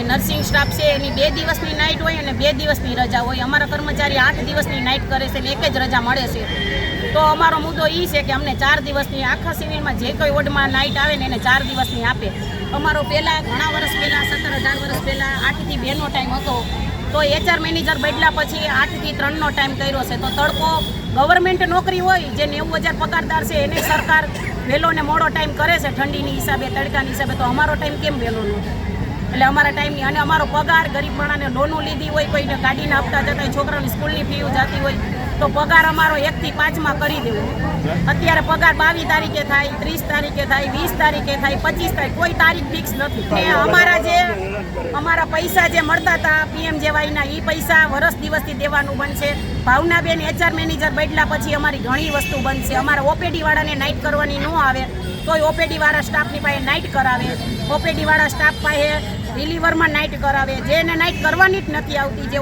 Nursing staff છે એની 2 દિવસની night હોય અને 2 દિવસની રજા હોય. અમારા કર્મચારી 8 દિવસની નાઇટ કરે છે અને 1 જ રજા મળે છે. તો અમારો મુદ્દો એ છે કે અમને 4 દિવસની આખા સિવિલમાં જે કોઈ વોર્ડમાં નાઇટ આવે ને એને 4 દિવસની આપે. અમારો પહેલાં ઘણા વર્ષ પહેલાં 17-18 વર્ષ પહેલાં 8 થી 2નો ટાઈમ હતો. તો HR મેનેજર બદલ્યા પછી 8 થી 3નો ટાઈમ કર્યો છે. તો તડકો ગવર્મેન્ટ નોકરી હોય જે 90,000 પગારદાર છે એને સરકાર વહેલો ને મોડો ટાઈમ કરે છે ઠંડીની હિસાબે, તડકાની હિસાબે. તો અમારો ટાઈમ કેમ વહેલો ન થાય? એટલે અમારા ટાઈમની અને અમારો પગાર ગરીબ માણસને લોનો લીધી હોય, કોઈને ગાડીને આપતા જતા હોય, છોકરાની સ્કૂલની ફી જતી હોય, તો પગાર અમારો 1 થી 5માં કરી દેવો. અત્યારે પગાર 22 તારીખે થાય, 30 તારીખે થાય, 20 તારીખે થાય, 25 તારીખ, કોઈ તારીખ ફિક્સ નથી. ને અમારા પૈસા જે મળતા હતા PMJYના એ પૈસા વર્ષ દિવસથી દેવાનું બનશે. ભાવનાબેન HR મેનેજર બદલ્યા પછી અમારી ઘણી વસ્તુ બનશે. અમારા OPD વાળાને નાઇટ કરવાની ન આવે તોય OPD વાળા સ્ટાફની પાસે નાઇટ કરાવે, OPD વાળા સ્ટાફ પાસે રિલીવરમાં નાઇટ કરાવે. જેને નાઇટ કરવાની જ નથી આવતી, જે